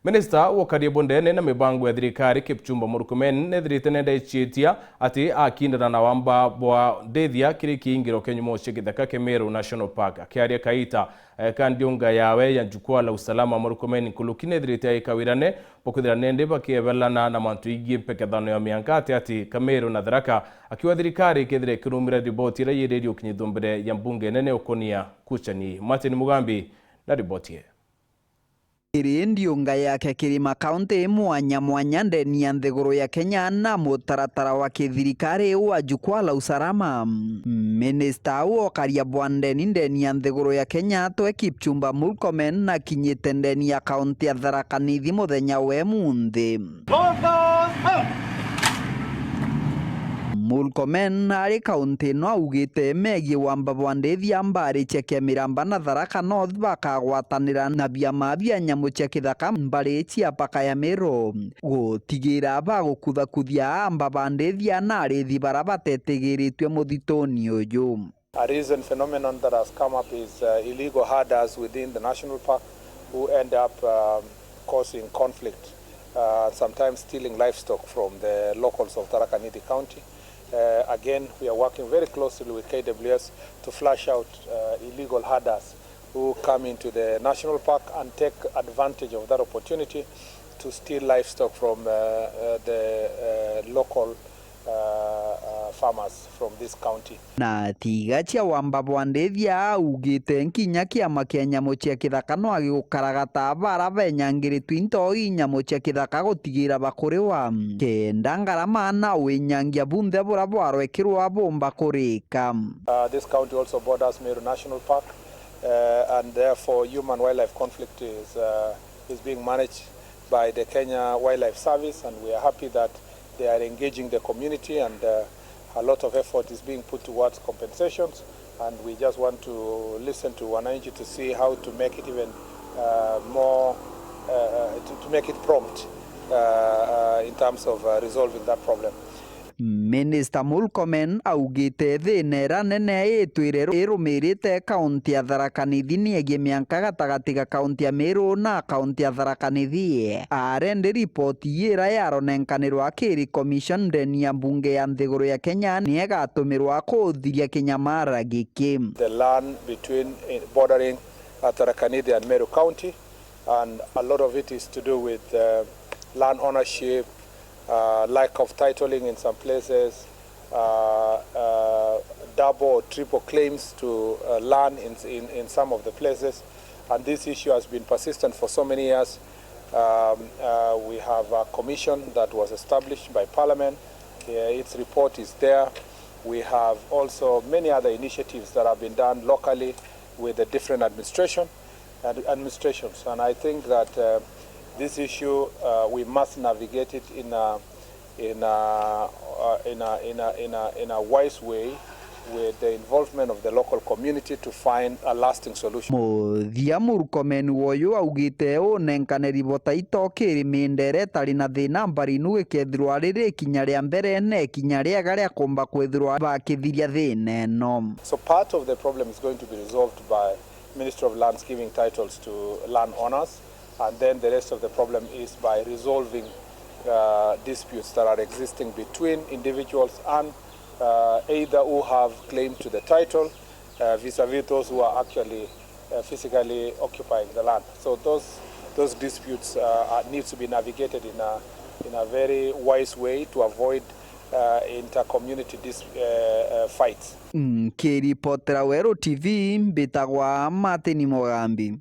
Minister wokaria bondene na mibango ya thirikari Kipchumba Murkomern nethirite nenda ichitia ati akindana na wamba bwa ndethia kiri kiingiro kenyumo githaka ke Meru National Park akiaria kaita ka Ndiunga ya Jukwaa la Usalama Murkomern kulukine nethirite ikawirane pokuthira nende bakiebelana na mantu ingi mpekethano ya miankati ati Kameru na Tharaka akiwa thirikari kethire kirumira riboti ira yirerio kinyithumbire ya mbunge nene ukonia kuchani Martin Mugambi na riboti Ndiunga ya Kirima County mwanya ndeni ya nthiguru ya Kenya na mutaratara wa kithirikari wa Jukwaa la Usalama. Minister wokaria bwandeni ndeni ya nthiguru ya Kenya twe Kipchumba Murkomen na kinyite ndeni ya kaunti ya Tharaka Nithi muthenya we munthi. Murkomern ari kaunti no augite megie wamba bwandithia mbari chekia miramba na Tharaka North bakagwatanira na biama bia nyamu cia kithaka mbari cia paka ya Meru gutigira bagukuthakuthia amba bandithia na arithi bara batetegeretwe muthitoni uyu. A recent phenomenon that has come up is illegal herders within the national park who end up causing conflict, sometimes stealing livestock from the locals of Tharaka Nithi County. Again, we are working very closely with KWS to flush out illegal herders who come into the national park and take advantage of that opportunity to steal livestock from the local farmers from this county. Na tiga cia wamba bwandithia ugite nkinya kiama kia nyamu cia kithaka no agigukaragata bara benyangiritwe into nyamu cia kithaka gutigira bakuriwa kenda ngarama na winyangia bunthe bura bwarwekirwa bomba kurika. This county also borders Meru National Park and therefore human wildlife conflict is being managed by the Kenya Wildlife Service, and we are happy that they are engaging the community, and a lot of effort is being put towards compensations, and we just want to listen to wananchi to see how to make it even more, to make it prompt in terms of resolving that problem. Minister Murkomen augite thinera nene itwire irumirite kaunti ya Tharaka Nithi niegie mianka gatagati ga kaunti ya Meru na kaunti ya Tharaka Nithi. Arendi ripoti ira yaronenkanirwa kiri commission ndeni ya mbunge ya nthiguru ya Kenya niegatumirwa kuthiria kinyamara giki. The land between bordering Tharaka Nithi and Meru County, and a lot of it is to do with land ownership, lack of titling in some places, double or triple claims to land in some of the places, and this issue has been persistent for so many years. We have a commission that was established by Parliament. Its report is there. We have also many other initiatives that have been done locally with the different administrations, and I think that this issue we must navigate it in a wise way with the involvement of the local community to find a lasting solution. Muthia Murkomen woyu augite unenkaneri botaito kiri mindere tari na thina mbarinu ikethirwa riri kinya ria mbere ne kinya ria garia kumba kwethirwa bakithiria thina no. So part of the problem is going to be resolved by Ministry of Lands giving titles to landowners, and then the rest of the problem is by resolving disputes that are existing between individuals and either who have claim to the title vis-a-vis those who are actually physically occupying the land. So those disputes need to be navigated in a very wise way to avoid inter-community fights. Kiripotera Weru TV mbitagwa Martin Mugambi.